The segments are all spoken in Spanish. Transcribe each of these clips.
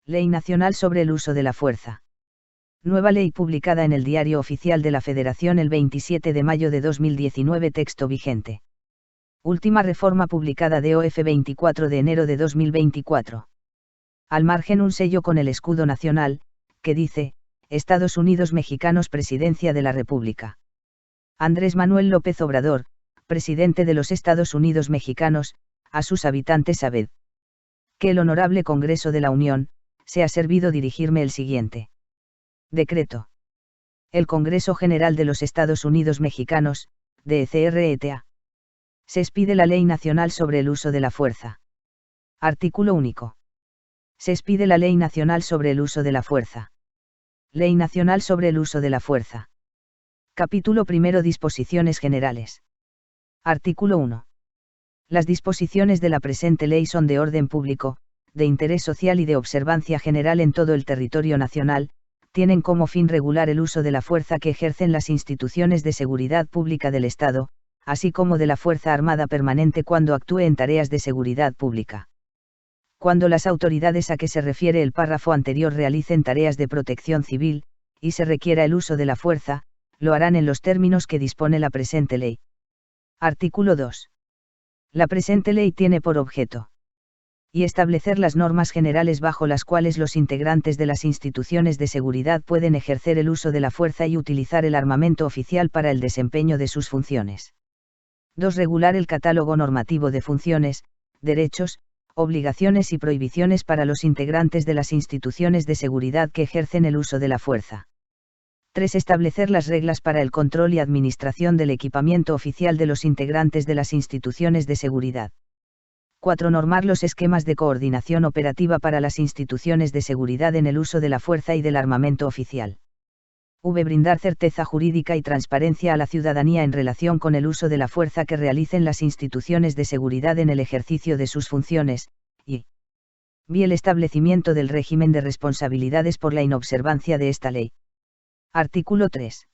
Ley Nacional sobre el Uso de la Fuerza. Nueva ley publicada en el Diario Oficial de la Federación el 27 de mayo de 2019. Texto vigente. Última reforma publicada de OF 24 de enero de 2024. Al margen un sello con el escudo nacional, que dice, Estados Unidos Mexicanos Presidencia de la República. Andrés Manuel López Obrador, presidente de los Estados Unidos Mexicanos, a sus habitantes sabed que el Honorable Congreso de la Unión, se ha servido dirigirme el siguiente. Decreto. El Congreso General de los Estados Unidos Mexicanos, DCRETA. Se expide la Ley Nacional sobre el Uso de la Fuerza. Artículo único. Se expide la Ley Nacional sobre el Uso de la Fuerza. Ley Nacional sobre el Uso de la Fuerza. Capítulo primero. Disposiciones generales. Artículo 1. Las disposiciones de la presente ley son de orden público, de interés social y de observancia general en todo el territorio nacional, tienen como fin regular el uso de la fuerza que ejercen las instituciones de seguridad pública del Estado, así como de la Fuerza Armada Permanente cuando actúe en tareas de seguridad pública. Cuando las autoridades a que se refiere el párrafo anterior realicen tareas de protección civil, y se requiera el uso de la fuerza, lo harán en los términos que dispone la presente ley. Artículo 2. La presente ley tiene por objeto y establecer las normas generales bajo las cuales los integrantes de las instituciones de seguridad pueden ejercer el uso de la fuerza y utilizar el armamento oficial para el desempeño de sus funciones. 2. Regular el catálogo normativo de funciones, derechos, obligaciones y prohibiciones para los integrantes de las instituciones de seguridad que ejercen el uso de la fuerza. 3. Establecer las reglas para el control y administración del equipamiento oficial de los integrantes de las instituciones de seguridad. 4. Normar los esquemas de coordinación operativa para las instituciones de seguridad en el uso de la fuerza y del armamento oficial. Brindar certeza jurídica y transparencia a la ciudadanía en relación con el uso de la fuerza que realicen las instituciones de seguridad en el ejercicio de sus funciones, y el establecimiento del régimen de responsabilidades por la inobservancia de esta ley. Artículo 3.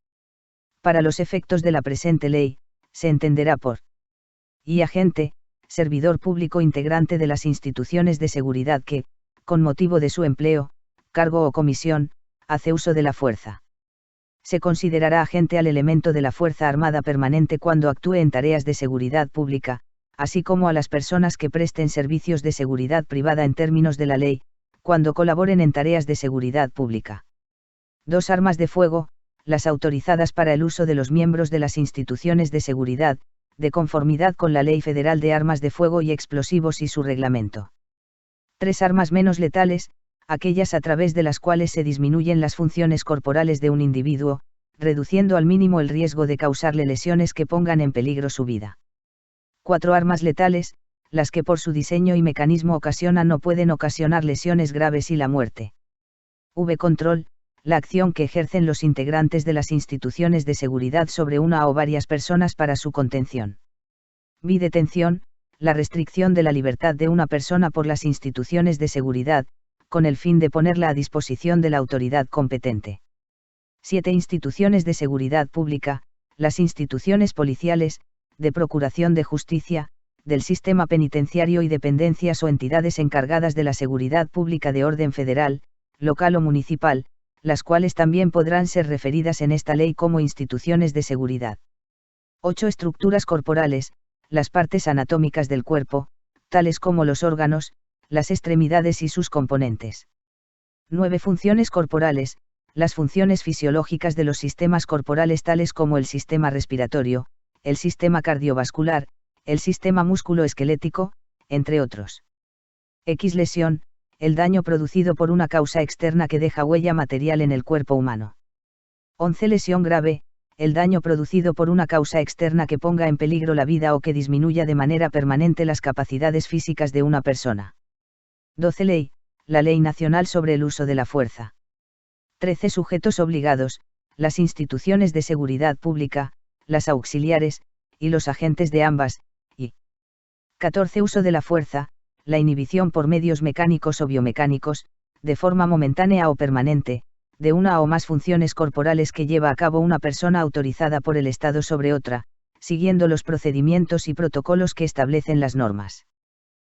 Para los efectos de la presente ley, se entenderá por agente, servidor público integrante de las instituciones de seguridad que, con motivo de su empleo, cargo o comisión, hace uso de la fuerza. Se considerará agente al elemento de la Fuerza Armada Permanente cuando actúe en tareas de seguridad pública, así como a las personas que presten servicios de seguridad privada en términos de la ley, cuando colaboren en tareas de seguridad pública. 2. Armas de fuego, las autorizadas para el uso de los miembros de las instituciones de seguridad, de conformidad con la Ley Federal de Armas de Fuego y Explosivos y su reglamento. 3. Armas menos letales, aquellas a través de las cuales se disminuyen las funciones corporales de un individuo, reduciendo al mínimo el riesgo de causarle lesiones que pongan en peligro su vida. 4. Armas letales, las que por su diseño y mecanismo ocasionan o pueden ocasionar lesiones graves y la muerte. Control, la acción que ejercen los integrantes de las instituciones de seguridad sobre una o varias personas para su contención. Detención, la restricción de la libertad de una persona por las instituciones de seguridad, con el fin de ponerla a disposición de la autoridad competente. 7. Instituciones de seguridad pública, las instituciones policiales, de procuración de justicia, del sistema penitenciario y dependencias o entidades encargadas de la seguridad pública de orden federal, local o municipal, las cuales también podrán ser referidas en esta ley como instituciones de seguridad. 8. Estructuras corporales, las partes anatómicas del cuerpo, tales como los órganos, las extremidades y sus componentes. 9. Funciones corporales, las funciones fisiológicas de los sistemas corporales tales como el sistema respiratorio, el sistema cardiovascular, el sistema músculo-esquelético, entre otros. Lesión, el daño producido por una causa externa que deja huella material en el cuerpo humano. 11. Lesión grave, el daño producido por una causa externa que ponga en peligro la vida o que disminuya de manera permanente las capacidades físicas de una persona. 12. Ley, la Ley Nacional sobre el Uso de la Fuerza. 13. Sujetos obligados, las instituciones de seguridad pública, las auxiliares, y los agentes de ambas, y 14. Uso de la fuerza, la inhibición por medios mecánicos o biomecánicos, de forma momentánea o permanente, de una o más funciones corporales que lleva a cabo una persona autorizada por el Estado sobre otra, siguiendo los procedimientos y protocolos que establecen las normas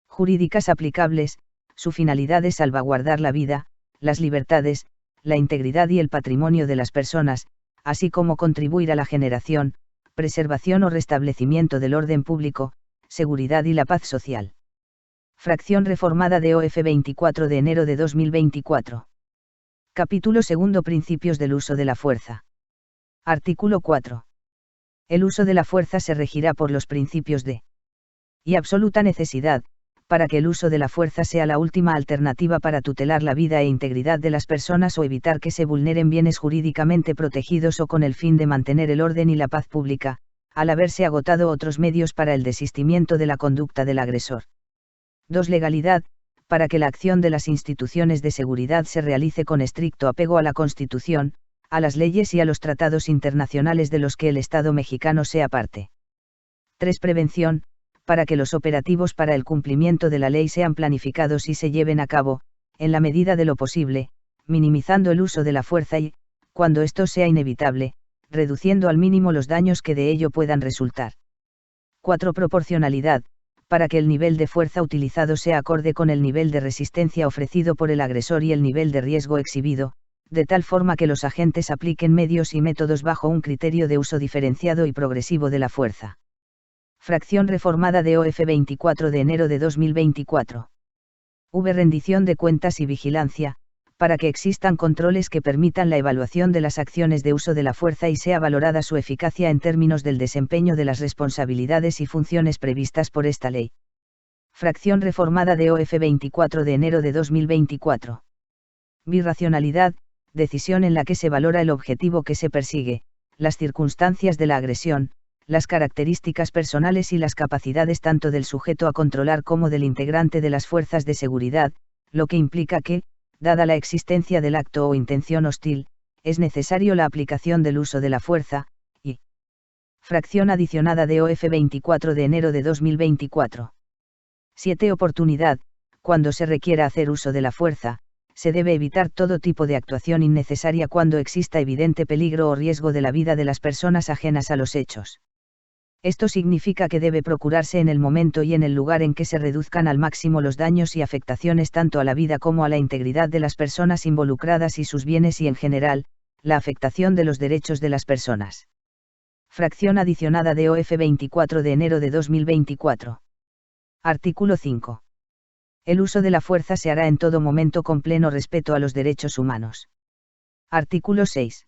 jurídicas aplicables, Su finalidad es salvaguardar la vida, las libertades, la integridad y el patrimonio de las personas, así como contribuir a la generación, preservación o restablecimiento del orden público, seguridad y la paz social. Fracción reformada de OF 24 de enero de 2024. Capítulo 2. Principios del uso de la fuerza. Artículo 4. El uso de la fuerza se regirá por los principios de y absoluta necesidad, para que el uso de la fuerza sea la última alternativa para tutelar la vida e integridad de las personas o evitar que se vulneren bienes jurídicamente protegidos o con el fin de mantener el orden y la paz pública, al haberse agotado otros medios para el desistimiento de la conducta del agresor. 2. Legalidad, para que la acción de las instituciones de seguridad se realice con estricto apego a la Constitución, a las leyes y a los tratados internacionales de los que el Estado mexicano sea parte. 3. Prevención, para que los operativos para el cumplimiento de la ley sean planificados y se lleven a cabo, en la medida de lo posible, minimizando el uso de la fuerza y, cuando esto sea inevitable, reduciendo al mínimo los daños que de ello puedan resultar. 4. Proporcionalidad, para que el nivel de fuerza utilizado sea acorde con el nivel de resistencia ofrecido por el agresor y el nivel de riesgo exhibido, de tal forma que los agentes apliquen medios y métodos bajo un criterio de uso diferenciado y progresivo de la fuerza. Fracción reformada de OF 24 de enero de 2024. Rendición de cuentas y vigilancia, para que existan controles que permitan la evaluación de las acciones de uso de la fuerza y sea valorada su eficacia en términos del desempeño de las responsabilidades y funciones previstas por esta ley. Fracción reformada de OF 24 de enero de 2024. Birracionalidad, decisión en la que se valora el objetivo que se persigue, las circunstancias de la agresión, las características personales y las capacidades tanto del sujeto a controlar como del integrante de las fuerzas de seguridad, lo que implica que, dada la existencia del acto o intención hostil, es necesario la aplicación del uso de la fuerza, y fracción adicionada de OF 24 de enero de 2024. 7. Oportunidad, cuando se requiera hacer uso de la fuerza, se debe evitar todo tipo de actuación innecesaria cuando exista evidente peligro o riesgo de la vida de las personas ajenas a los hechos. Esto significa que debe procurarse en el momento y en el lugar en que se reduzcan al máximo los daños y afectaciones tanto a la vida como a la integridad de las personas involucradas y sus bienes y en general, la afectación de los derechos de las personas. Fracción adicionada de OF 24 de enero de 2024. Artículo 5. El uso de la fuerza se hará en todo momento con pleno respeto a los derechos humanos. Artículo 6.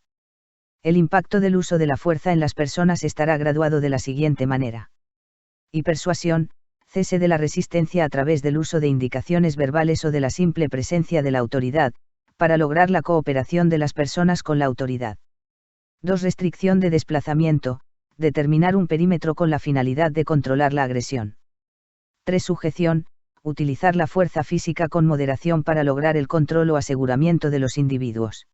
El impacto del uso de la fuerza en las personas estará graduado de la siguiente manera. Y persuasión, cese de la resistencia a través del uso de indicaciones verbales o de la simple presencia de la autoridad, para lograr la cooperación de las personas con la autoridad. 2. Restricción de desplazamiento, determinar un perímetro con la finalidad de controlar la agresión. 3. Sujeción, utilizar la fuerza física con moderación para lograr el control o aseguramiento de los individuos.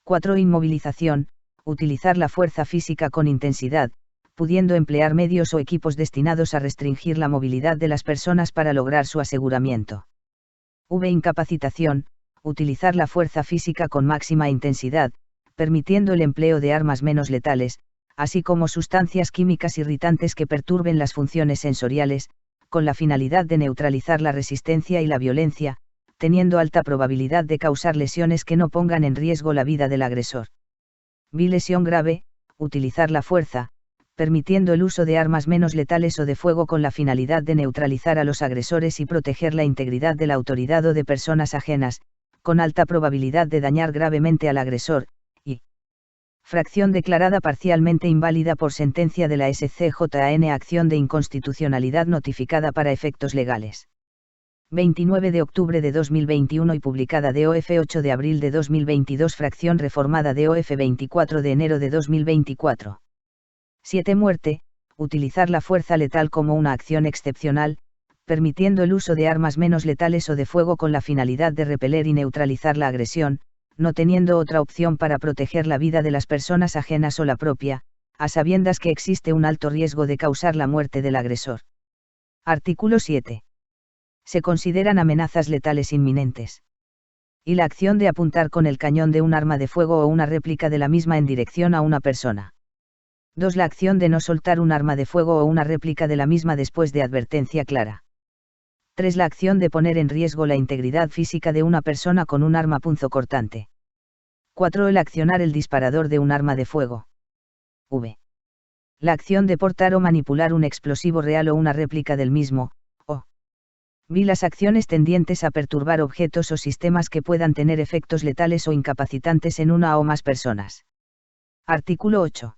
4. Inmovilización, utilizar la fuerza física con intensidad, pudiendo emplear medios o equipos destinados a restringir la movilidad de las personas para lograr su aseguramiento. Incapacitación, utilizar la fuerza física con máxima intensidad, permitiendo el empleo de armas menos letales, así como sustancias químicas irritantes que perturben las funciones sensoriales, con la finalidad de neutralizar la resistencia y la violencia, teniendo alta probabilidad de causar lesiones que no pongan en riesgo la vida del agresor. Lesión grave, utilizar la fuerza, permitiendo el uso de armas menos letales o de fuego con la finalidad de neutralizar a los agresores y proteger la integridad de la autoridad o de personas ajenas, con alta probabilidad de dañar gravemente al agresor, y fracción declarada parcialmente inválida por sentencia de la SCJN, acción de inconstitucionalidad notificada para efectos legales. 29 de octubre de 2021 y publicada de OF 8 de abril de 2022, fracción reformada de OF 24 de enero de 2024. 7. Muerte, utilizar la fuerza letal como una acción excepcional, permitiendo el uso de armas menos letales o de fuego con la finalidad de repeler y neutralizar la agresión, no teniendo otra opción para proteger la vida de las personas ajenas o la propia, a sabiendas que existe un alto riesgo de causar la muerte del agresor. Artículo 7. Se consideran amenazas letales inminentes. Y la acción de apuntar con el cañón de un arma de fuego o una réplica de la misma en dirección a una persona. 2. La acción de no soltar un arma de fuego o una réplica de la misma después de advertencia clara. 3. La acción de poner en riesgo la integridad física de una persona con un arma punzocortante. 4. El accionar el disparador de un arma de fuego. V. La acción de portar o manipular un explosivo real o una réplica del mismo, o. Vi las acciones tendientes a perturbar objetos o sistemas que puedan tener efectos letales o incapacitantes en una o más personas. Artículo 8.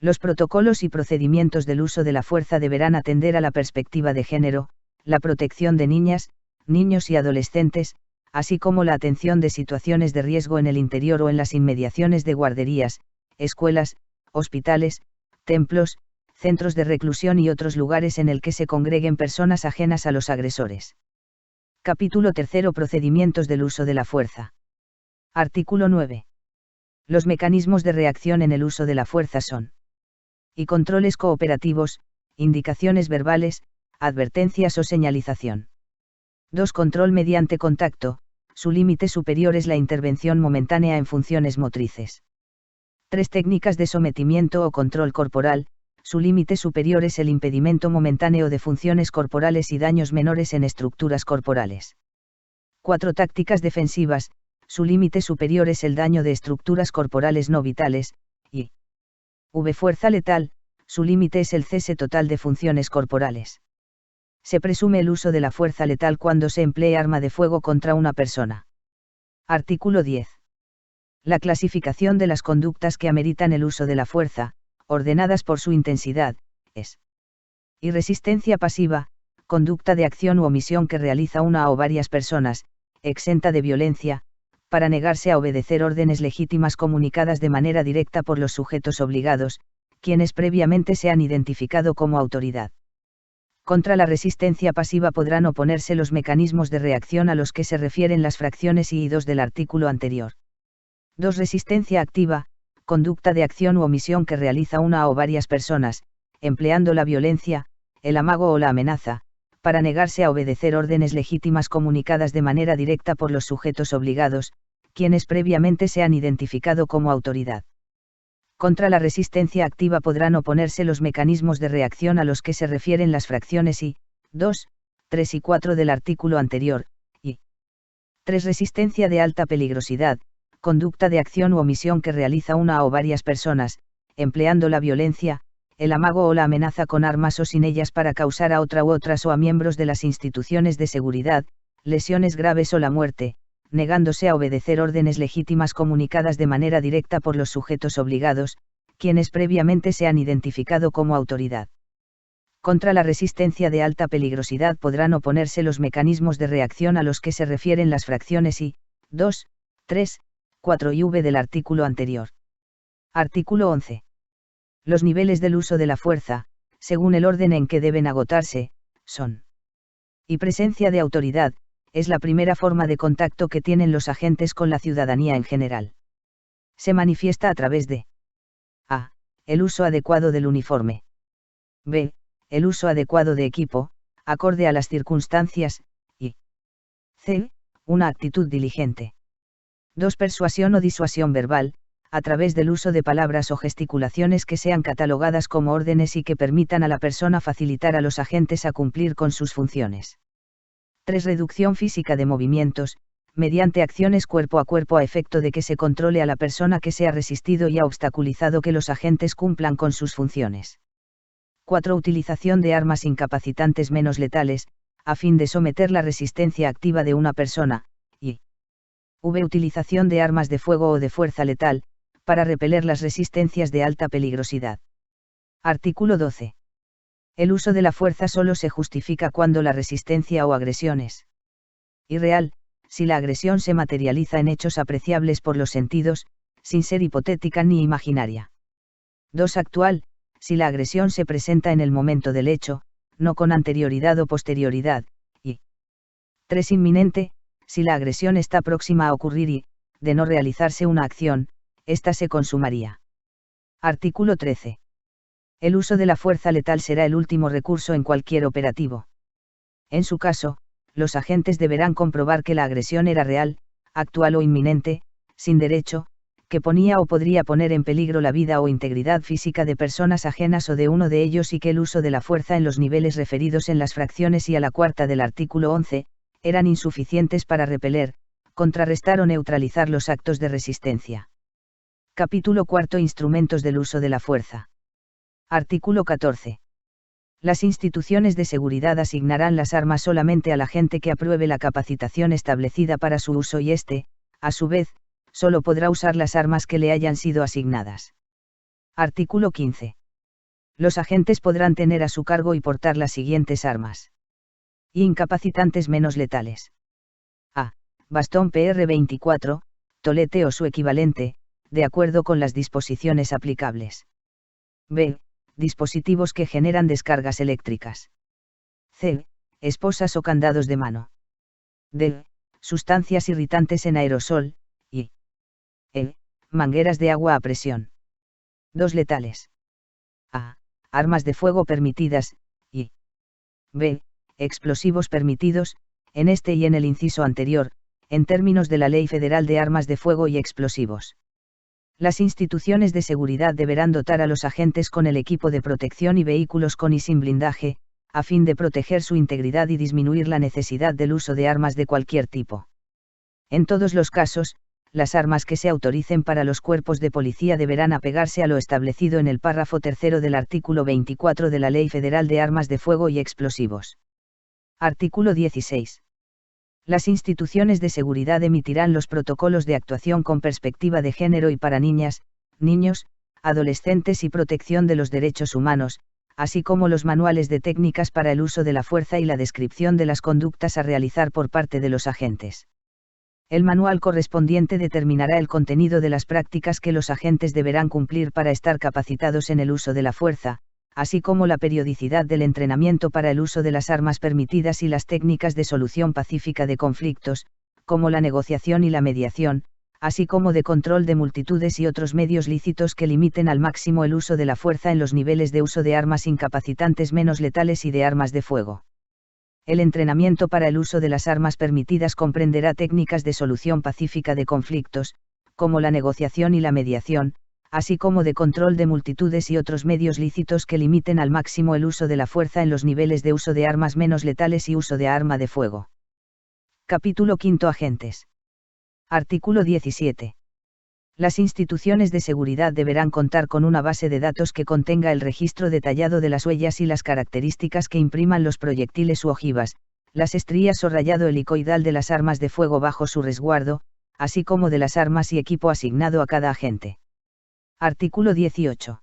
Los protocolos y procedimientos del uso de la fuerza deberán atender a la perspectiva de género, la protección de niñas, niños y adolescentes, así como la atención de situaciones de riesgo en el interior o en las inmediaciones de guarderías, escuelas, hospitales, templos, centros de reclusión y otros lugares en el que se congreguen personas ajenas a los agresores. Capítulo 3. Procedimientos del uso de la fuerza. Artículo 9. Los mecanismos de reacción en el uso de la fuerza son: y controles cooperativos, indicaciones verbales, advertencias o señalización. 2. Control mediante contacto, su límite superior es la intervención momentánea en funciones motrices. 3. Técnicas de sometimiento o control corporal, su límite superior es el impedimento momentáneo de funciones corporales y daños menores en estructuras corporales. 4. Tácticas defensivas, su límite superior es el daño de estructuras corporales no vitales, y V. Fuerza letal, su límite es el cese total de funciones corporales. Se presume el uso de la fuerza letal cuando se emplee arma de fuego contra una persona. Artículo 10. La clasificación de las conductas que ameritan el uso de la fuerza, ordenadas por su intensidad, es: y resistencia pasiva, conducta de acción u omisión que realiza una o varias personas, exenta de violencia, para negarse a obedecer órdenes legítimas comunicadas de manera directa por los sujetos obligados, quienes previamente se han identificado como autoridad. Contra la resistencia pasiva podrán oponerse los mecanismos de reacción a los que se refieren las fracciones I y 2 del artículo anterior. 2. Resistencia activa, conducta de acción u omisión que realiza una o varias personas, empleando la violencia, el amago o la amenaza, para negarse a obedecer órdenes legítimas comunicadas de manera directa por los sujetos obligados, quienes previamente se han identificado como autoridad. Contra la resistencia activa podrán oponerse los mecanismos de reacción a los que se refieren las fracciones I, 2, 3 y 4 del artículo anterior, y 3. Resistencia de alta peligrosidad, conducta de acción u omisión que realiza una o varias personas, empleando la violencia, el amago o la amenaza con armas o sin ellas para causar a otra u otras o a miembros de las instituciones de seguridad, lesiones graves o la muerte, negándose a obedecer órdenes legítimas comunicadas de manera directa por los sujetos obligados, quienes previamente se han identificado como autoridad. Contra la resistencia de alta peligrosidad podrán oponerse los mecanismos de reacción a los que se refieren las fracciones I, 2, 3, 4 y V del artículo anterior. Artículo 11. Los niveles del uso de la fuerza, según el orden en que deben agotarse, son: y presencia de autoridad, es la primera forma de contacto que tienen los agentes con la ciudadanía en general. Se manifiesta a través de: a. El uso adecuado del uniforme. b. El uso adecuado de equipo, acorde a las circunstancias, y c. Una actitud diligente. 2. Persuasión o disuasión verbal, a través del uso de palabras o gesticulaciones que sean catalogadas como órdenes y que permitan a la persona facilitar a los agentes a cumplir con sus funciones. 3. Reducción física de movimientos, mediante acciones cuerpo a cuerpo a efecto de que se controle a la persona que se ha resistido y ha obstaculizado que los agentes cumplan con sus funciones. 4. Utilización de armas incapacitantes menos letales, a fin de someter la resistencia activa de una persona, y v. Utilización de armas de fuego o de fuerza letal, para repeler las resistencias de alta peligrosidad. Artículo 12. El uso de la fuerza solo se justifica cuando la resistencia o agresión es irreal, si la agresión se materializa en hechos apreciables por los sentidos, sin ser hipotética ni imaginaria. 2. Actual, si la agresión se presenta en el momento del hecho, no con anterioridad o posterioridad, y 3. Inminente, si la agresión está próxima a ocurrir y, de no realizarse una acción, ésta se consumaría. Artículo 13. El uso de la fuerza letal será el último recurso en cualquier operativo. En su caso, los agentes deberán comprobar que la agresión era real, actual o inminente, sin derecho, que ponía o podría poner en peligro la vida o integridad física de personas ajenas o de uno de ellos y que el uso de la fuerza en los niveles referidos en las fracciones y a la cuarta del artículo 11, eran insuficientes para repeler, contrarrestar o neutralizar los actos de resistencia. Capítulo 4. Instrumentos del uso de la fuerza. Artículo 14. Las instituciones de seguridad asignarán las armas solamente a la gente que apruebe la capacitación establecida para su uso y éste, a su vez, solo podrá usar las armas que le hayan sido asignadas. Artículo 15. Los agentes podrán tener a su cargo y portar las siguientes armas. Y incapacitantes menos letales. A. Bastón PR-24, tolete o su equivalente, de acuerdo con las disposiciones aplicables. B. Dispositivos que generan descargas eléctricas. C. Esposas o candados de mano. D. Sustancias irritantes en aerosol, y E. Mangueras de agua a presión. 2 letales. A. Armas de fuego permitidas, y B. Explosivos permitidos, en este y en el inciso anterior, en términos de la Ley Federal de Armas de Fuego y Explosivos. Las instituciones de seguridad deberán dotar a los agentes con el equipo de protección y vehículos con y sin blindaje, a fin de proteger su integridad y disminuir la necesidad del uso de armas de cualquier tipo. En todos los casos, las armas que se autoricen para los cuerpos de policía deberán apegarse a lo establecido en el párrafo tercero del artículo 24 de la Ley Federal de Armas de Fuego y Explosivos. Artículo 16. Las instituciones de seguridad emitirán los protocolos de actuación con perspectiva de género y para niñas, niños, adolescentes y protección de los derechos humanos, así como los manuales de técnicas para el uso de la fuerza y la descripción de las conductas a realizar por parte de los agentes. El manual correspondiente determinará el contenido de las prácticas que los agentes deberán cumplir para estar capacitados en el uso de la fuerza, así como la periodicidad del entrenamiento para el uso de las armas permitidas y las técnicas de solución pacífica de conflictos, como la negociación y la mediación, así como de control de multitudes y otros medios lícitos que limiten al máximo el uso de la fuerza en los niveles de uso de armas incapacitantes menos letales y de armas de fuego. El entrenamiento para el uso de las armas permitidas comprenderá técnicas de solución pacífica de conflictos, como la negociación y la mediación, así como de control de multitudes y otros medios lícitos que limiten al máximo el uso de la fuerza en los niveles de uso de armas menos letales y uso de arma de fuego. Capítulo 5. Agentes. Artículo 17. Las instituciones de seguridad deberán contar con una base de datos que contenga el registro detallado de las huellas y las características que impriman los proyectiles u ojivas, las estrías o rayado helicoidal de las armas de fuego bajo su resguardo, así como de las armas y equipo asignado a cada agente. Artículo 18.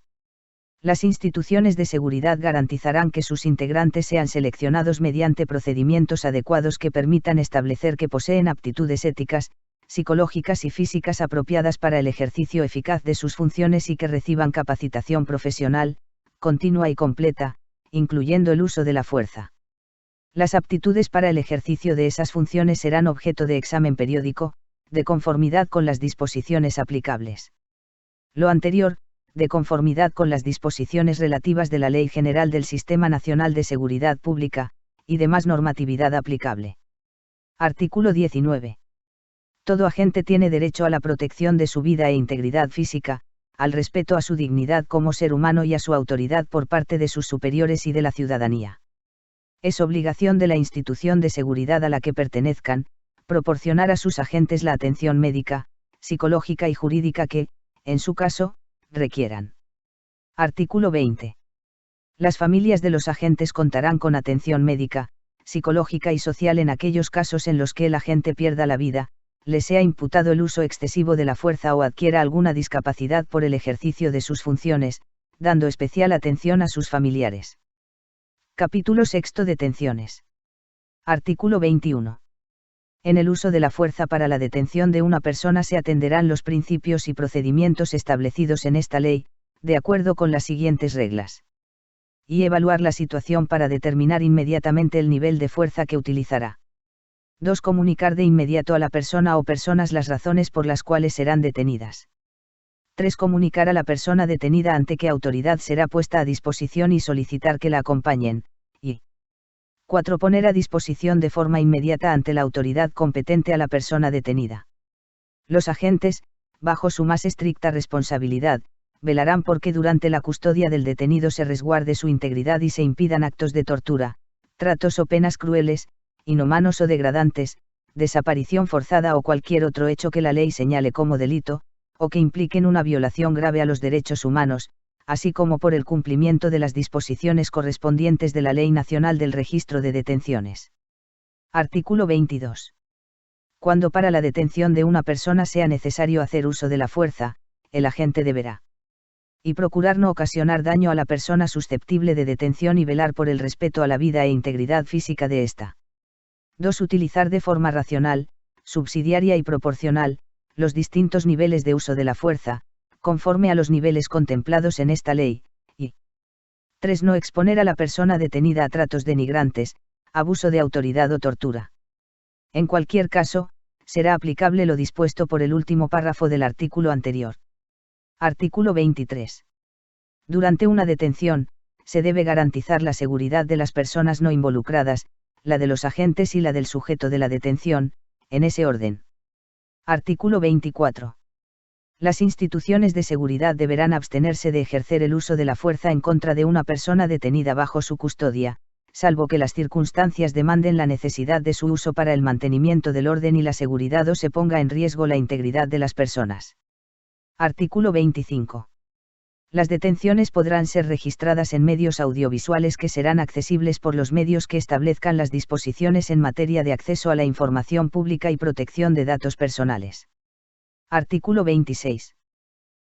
Las instituciones de seguridad garantizarán que sus integrantes sean seleccionados mediante procedimientos adecuados que permitan establecer que poseen aptitudes éticas, psicológicas y físicas apropiadas para el ejercicio eficaz de sus funciones y que reciban capacitación profesional, continua y completa, incluyendo el uso de la fuerza. Las aptitudes para el ejercicio de esas funciones serán objeto de examen periódico, de conformidad con las disposiciones aplicables. Lo anterior, de conformidad con las disposiciones relativas de la Ley General del Sistema Nacional de Seguridad Pública, y demás normatividad aplicable. Artículo 19. Todo agente tiene derecho a la protección de su vida e integridad física, al respeto a su dignidad como ser humano y a su autoridad por parte de sus superiores y de la ciudadanía. Es obligación de la institución de seguridad a la que pertenezcan, proporcionar a sus agentes la atención médica, psicológica y jurídica que, en su caso, requieran. Artículo 20. Las familias de los agentes contarán con atención médica, psicológica y social en aquellos casos en los que el agente pierda la vida, le sea imputado el uso excesivo de la fuerza o adquiera alguna discapacidad por el ejercicio de sus funciones, dando especial atención a sus familiares. Capítulo 6. Detenciones. Artículo 21. En el uso de la fuerza para la detención de una persona se atenderán los principios y procedimientos establecidos en esta ley, de acuerdo con las siguientes reglas. Y evaluar la situación para determinar inmediatamente el nivel de fuerza que utilizará. 2. Comunicar de inmediato a la persona o personas las razones por las cuales serán detenidas. 3. Comunicar a la persona detenida ante qué autoridad será puesta a disposición y solicitar que la acompañen, y 4. Poner a disposición de forma inmediata ante la autoridad competente a la persona detenida. Los agentes, bajo su más estricta responsabilidad, velarán porque durante la custodia del detenido se resguarde su integridad y se impidan actos de tortura, tratos o penas crueles, inhumanos o degradantes, desaparición forzada o cualquier otro hecho que la ley señale como delito, o que impliquen una violación grave a los derechos humanos, así como por el cumplimiento de las disposiciones correspondientes de la Ley Nacional del Registro de Detenciones. Artículo 22. Cuando para la detención de una persona sea necesario hacer uso de la fuerza, el agente deberá y procurar no ocasionar daño a la persona susceptible de detención y velar por el respeto a la vida e integridad física de ésta. 2. Utilizar de forma racional, subsidiaria y proporcional, los distintos niveles de uso de la fuerza, conforme a los niveles contemplados en esta ley, y 3. No exponer a la persona detenida a tratos denigrantes, abuso de autoridad o tortura. En cualquier caso, será aplicable lo dispuesto por el último párrafo del artículo anterior. Artículo 23. Durante una detención, se debe garantizar la seguridad de las personas no involucradas, la de los agentes y la del sujeto de la detención, en ese orden. Artículo 24. Las instituciones de seguridad deberán abstenerse de ejercer el uso de la fuerza en contra de una persona detenida bajo su custodia, salvo que las circunstancias demanden la necesidad de su uso para el mantenimiento del orden y la seguridad o se ponga en riesgo la integridad de las personas. Artículo 25. Las detenciones podrán ser registradas en medios audiovisuales que serán accesibles por los medios que establezcan las disposiciones en materia de acceso a la información pública y protección de datos personales. Artículo 26.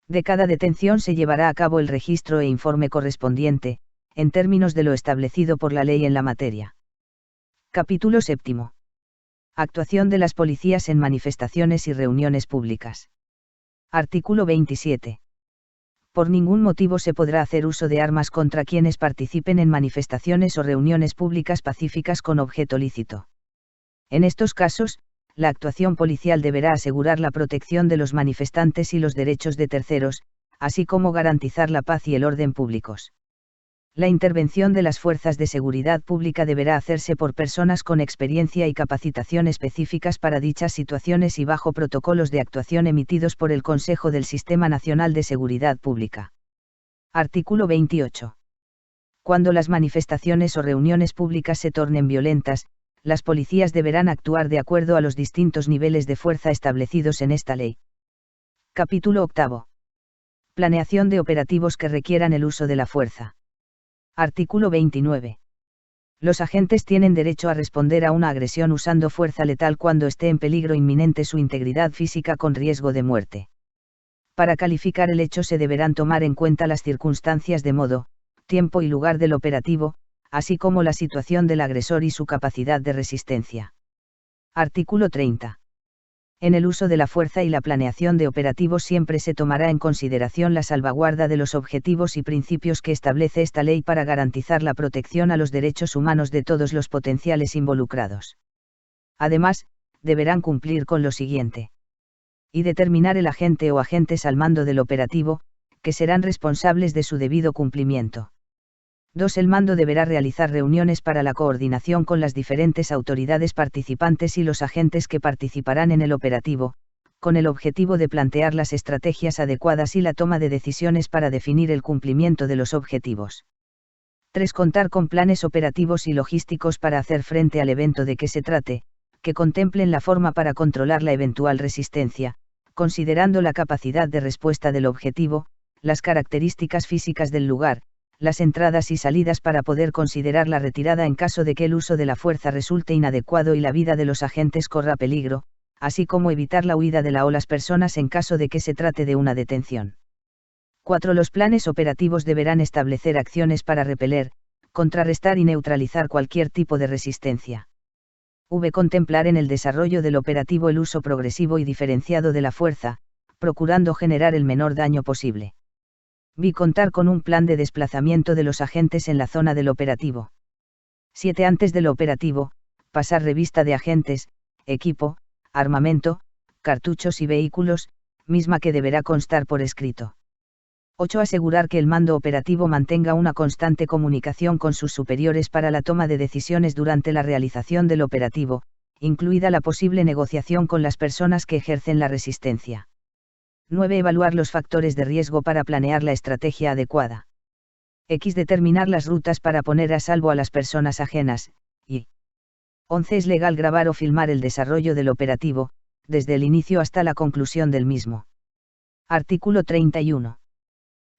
De cada detención se llevará a cabo el registro e informe correspondiente, en términos de lo establecido por la ley en la materia. Capítulo 7. Actuación de las policías en manifestaciones y reuniones públicas. Artículo 27. Por ningún motivo se podrá hacer uso de armas contra quienes participen en manifestaciones o reuniones públicas pacíficas con objeto lícito. En estos casos, la actuación policial deberá asegurar la protección de los manifestantes y los derechos de terceros, así como garantizar la paz y el orden públicos. La intervención de las fuerzas de seguridad pública deberá hacerse por personas con experiencia y capacitación específicas para dichas situaciones y bajo protocolos de actuación emitidos por el Consejo del Sistema Nacional de Seguridad Pública. Artículo 28. Cuando las manifestaciones o reuniones públicas se tornen violentas, las policías deberán actuar de acuerdo a los distintos niveles de fuerza establecidos en esta ley. Capítulo 8. Planeación de operativos que requieran el uso de la fuerza. Artículo 29. Los agentes tienen derecho a responder a una agresión usando fuerza letal cuando esté en peligro inminente su integridad física con riesgo de muerte. Para calificar el hecho se deberán tomar en cuenta las circunstancias de modo, tiempo y lugar del operativo, así como la situación del agresor y su capacidad de resistencia. Artículo 30. En el uso de la fuerza y la planeación de operativos siempre se tomará en consideración la salvaguarda de los objetivos y principios que establece esta ley para garantizar la protección a los derechos humanos de todos los potenciales involucrados. Además, deberán cumplir con lo siguiente. Y determinar el agente o agentes al mando del operativo, que serán responsables de su debido cumplimiento. 2. El mando deberá realizar reuniones para la coordinación con las diferentes autoridades participantes y los agentes que participarán en el operativo, con el objetivo de plantear las estrategias adecuadas y la toma de decisiones para definir el cumplimiento de los objetivos. 3. Contar con planes operativos y logísticos para hacer frente al evento de que se trate, que contemplen la forma para controlar la eventual resistencia, considerando la capacidad de respuesta del objetivo, las características físicas del lugar, las entradas y salidas para poder considerar la retirada en caso de que el uso de la fuerza resulte inadecuado y la vida de los agentes corra peligro, así como evitar la huida de las personas en caso de que se trate de una detención. 4. Los planes operativos deberán establecer acciones para repeler, contrarrestar y neutralizar cualquier tipo de resistencia. Contemplar en el desarrollo del operativo el uso progresivo y diferenciado de la fuerza, procurando generar el menor daño posible. Contar con un plan de desplazamiento de los agentes en la zona del operativo. 7. Antes del operativo, pasar revista de agentes, equipo, armamento, cartuchos y vehículos, misma que deberá constar por escrito. 8. Asegurar que el mando operativo mantenga una constante comunicación con sus superiores para la toma de decisiones durante la realización del operativo, incluida la posible negociación con las personas que ejercen la resistencia. 9. Evaluar los factores de riesgo para planear la estrategia adecuada. X. Determinar las rutas para poner a salvo a las personas ajenas, y 11. Es legal grabar o filmar el desarrollo del operativo, desde el inicio hasta la conclusión del mismo. Artículo 31.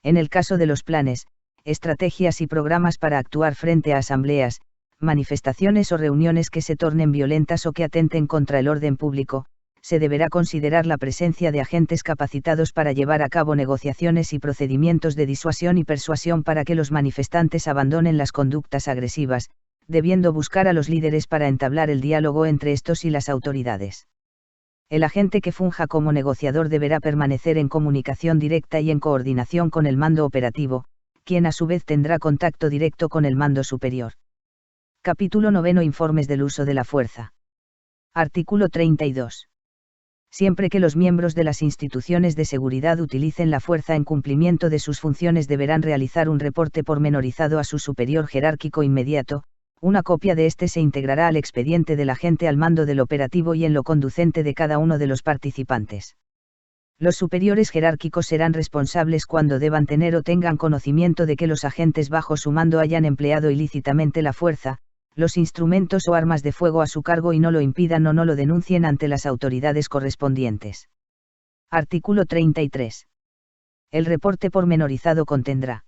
En el caso de los planes, estrategias y programas para actuar frente a asambleas, manifestaciones o reuniones que se tornen violentas o que atenten contra el orden público, se deberá considerar la presencia de agentes capacitados para llevar a cabo negociaciones y procedimientos de disuasión y persuasión para que los manifestantes abandonen las conductas agresivas, debiendo buscar a los líderes para entablar el diálogo entre estos y las autoridades. El agente que funja como negociador deberá permanecer en comunicación directa y en coordinación con el mando operativo, quien a su vez tendrá contacto directo con el mando superior. Capítulo 9. Informes del uso de la fuerza. Artículo 32. Siempre que los miembros de las instituciones de seguridad utilicen la fuerza en cumplimiento de sus funciones deberán realizar un reporte pormenorizado a su superior jerárquico inmediato. Una copia de este se integrará al expediente del agente al mando del operativo y en lo conducente de cada uno de los participantes. Los superiores jerárquicos serán responsables cuando deban tener o tengan conocimiento de que los agentes bajo su mando hayan empleado ilícitamente la fuerza, los instrumentos o armas de fuego a su cargo y no lo impidan o no lo denuncien ante las autoridades correspondientes. Artículo 33. El reporte pormenorizado contendrá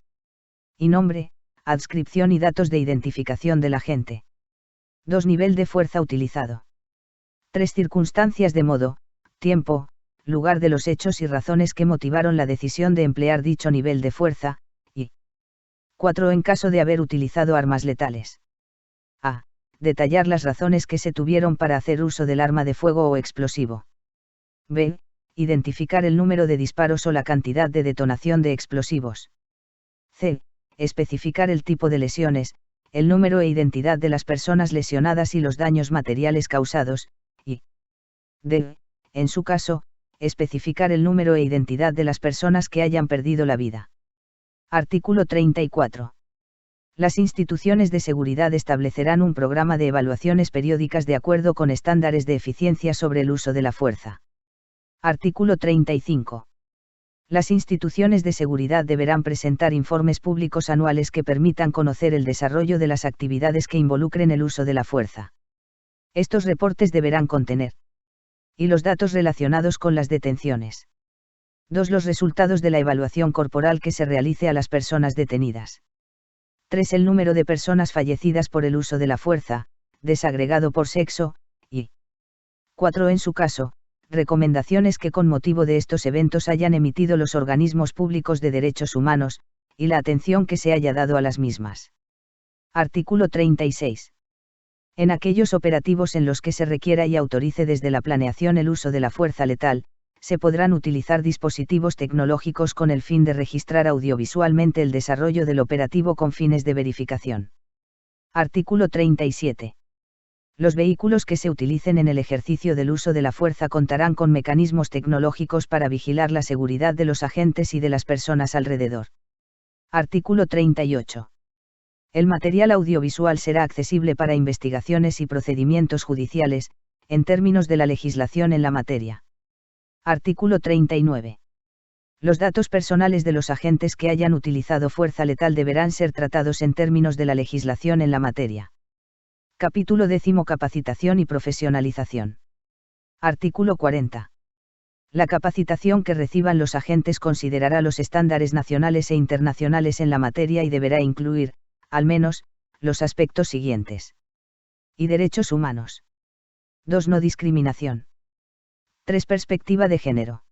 y nombre, adscripción y datos de identificación del agente. 2. Nivel de fuerza utilizado. 3. Circunstancias de modo, tiempo, lugar de los hechos y razones que motivaron la decisión de emplear dicho nivel de fuerza, y 4. En caso de haber utilizado armas letales. A. Detallar las razones que se tuvieron para hacer uso del arma de fuego o explosivo. B. Identificar el número de disparos o la cantidad de detonación de explosivos. C. Especificar el tipo de lesiones, el número e identidad de las personas lesionadas y los daños materiales causados, y D. En su caso, especificar el número e identidad de las personas que hayan perdido la vida. Artículo 34. Las instituciones de seguridad establecerán un programa de evaluaciones periódicas de acuerdo con estándares de eficiencia sobre el uso de la fuerza. Artículo 35. Las instituciones de seguridad deberán presentar informes públicos anuales que permitan conocer el desarrollo de las actividades que involucren el uso de la fuerza. Estos reportes deberán contener y los datos relacionados con las detenciones. 2. Los resultados de la evaluación corporal que se realice a las personas detenidas. 3. El número de personas fallecidas por el uso de la fuerza, desagregado por sexo, y 4. En su caso, recomendaciones que con motivo de estos eventos hayan emitido los organismos públicos de derechos humanos, y la atención que se haya dado a las mismas. Artículo 36. En aquellos operativos en los que se requiera y autorice desde la planeación el uso de la fuerza letal, se podrán utilizar dispositivos tecnológicos con el fin de registrar audiovisualmente el desarrollo del operativo con fines de verificación. Artículo 37. Los vehículos que se utilicen en el ejercicio del uso de la fuerza contarán con mecanismos tecnológicos para vigilar la seguridad de los agentes y de las personas alrededor. Artículo 38. El material audiovisual será accesible para investigaciones y procedimientos judiciales, en términos de la legislación en la materia. Artículo 39. Los datos personales de los agentes que hayan utilizado fuerza letal deberán ser tratados en términos de la legislación en la materia. Capítulo 10. Capacitación y profesionalización. Artículo 40. La capacitación que reciban los agentes considerará los estándares nacionales e internacionales en la materia y deberá incluir, al menos, los aspectos siguientes. Y derechos humanos. 2. No discriminación. 3. Perspectiva de género.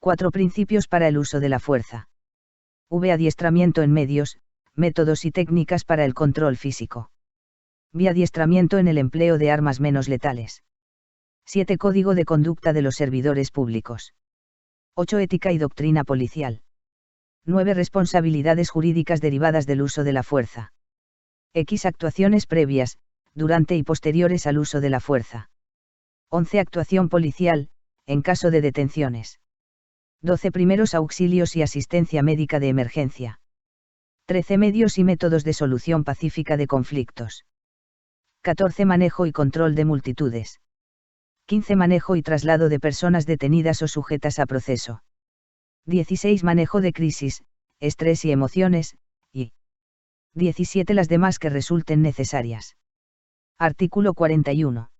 4. Principios para el uso de la fuerza. V. Adiestramiento en medios, métodos y técnicas para el control físico. V. Adiestramiento en el empleo de armas menos letales. 7. Código de conducta de los servidores públicos. 8. Ética y doctrina policial. 9. Responsabilidades jurídicas derivadas del uso de la fuerza. X. Actuaciones previas, durante y posteriores al uso de la fuerza. 11. Actuación policial, en caso de detenciones. 12. Primeros auxilios y asistencia médica de emergencia. 13. Medios y métodos de solución pacífica de conflictos. 14. Manejo y control de multitudes. 15. Manejo y traslado de personas detenidas o sujetas a proceso. 16 Manejo de crisis, estrés y emociones, y 17 Las demás que resulten necesarias. Artículo 41.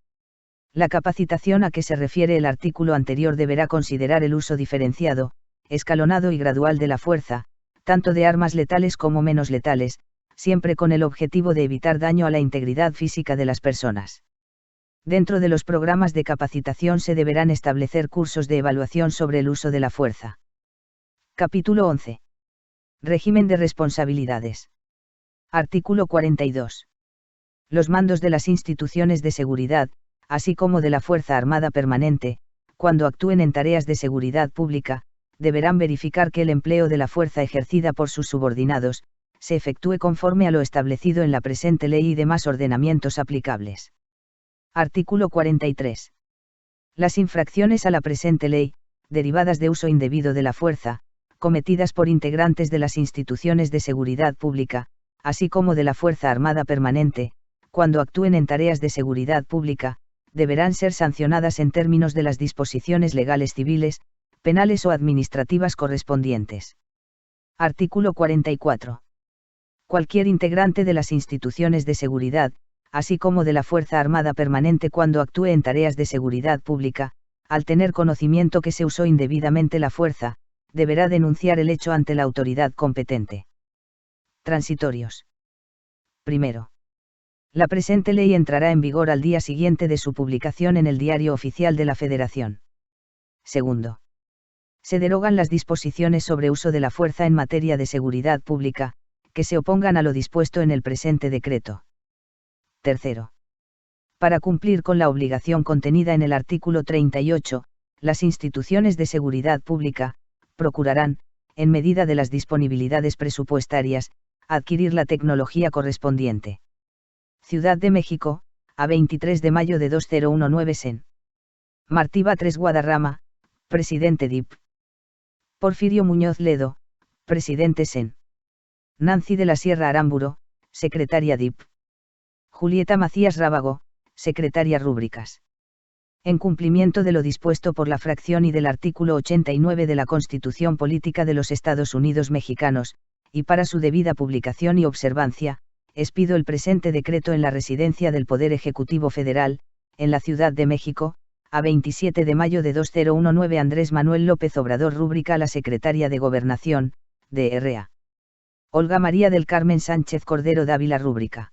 La capacitación a que se refiere el artículo anterior deberá considerar el uso diferenciado, escalonado y gradual de la fuerza, tanto de armas letales como menos letales, siempre con el objetivo de evitar daño a la integridad física de las personas. Dentro de los programas de capacitación se deberán establecer cursos de evaluación sobre el uso de la fuerza. Capítulo 11. Régimen de responsabilidades. Artículo 42. Los mandos de las instituciones de seguridad, así como de la Fuerza Armada Permanente, cuando actúen en tareas de seguridad pública, deberán verificar que el empleo de la fuerza ejercida por sus subordinados, se efectúe conforme a lo establecido en la presente ley y demás ordenamientos aplicables. Artículo 43. Las infracciones a la presente ley, derivadas de uso indebido de la fuerza, cometidas por integrantes de las instituciones de seguridad pública, así como de la Fuerza Armada Permanente, cuando actúen en tareas de seguridad pública, deberán ser sancionadas en términos de las disposiciones legales civiles, penales o administrativas correspondientes. Artículo 44. Cualquier integrante de las instituciones de seguridad, así como de la Fuerza Armada Permanente cuando actúe en tareas de seguridad pública, al tener conocimiento que se usó indebidamente la fuerza, deberá denunciar el hecho ante la autoridad competente. Transitorios. Primero. La presente ley entrará en vigor al día siguiente de su publicación en el Diario Oficial de la Federación. Segundo. Se derogan las disposiciones sobre uso de la fuerza en materia de seguridad pública, que se opongan a lo dispuesto en el presente decreto. Tercero. Para cumplir con la obligación contenida en el artículo 38, las instituciones de seguridad pública, procurarán, en medida de las disponibilidades presupuestarias, adquirir la tecnología correspondiente. Ciudad de México, a 23 de mayo de 2019 Sen. Martí Batres Guadarrama, presidente DIP. Porfirio Muñoz Ledo, presidente Sen. Nancy de la Sierra Aramburo, secretaria DIP. Julieta Macías Rábago, secretaria Rúbricas. En cumplimiento de lo dispuesto por la fracción y del artículo 89 de la Constitución Política de los Estados Unidos Mexicanos, y para su debida publicación y observancia, expido el presente decreto en la residencia del Poder Ejecutivo Federal, en la Ciudad de México, a 27 de mayo de 2019 Andrés Manuel López Obrador Rúbrica a la Secretaria de Gobernación, DRA. Olga María del Carmen Sánchez Cordero Dávila Rúbrica.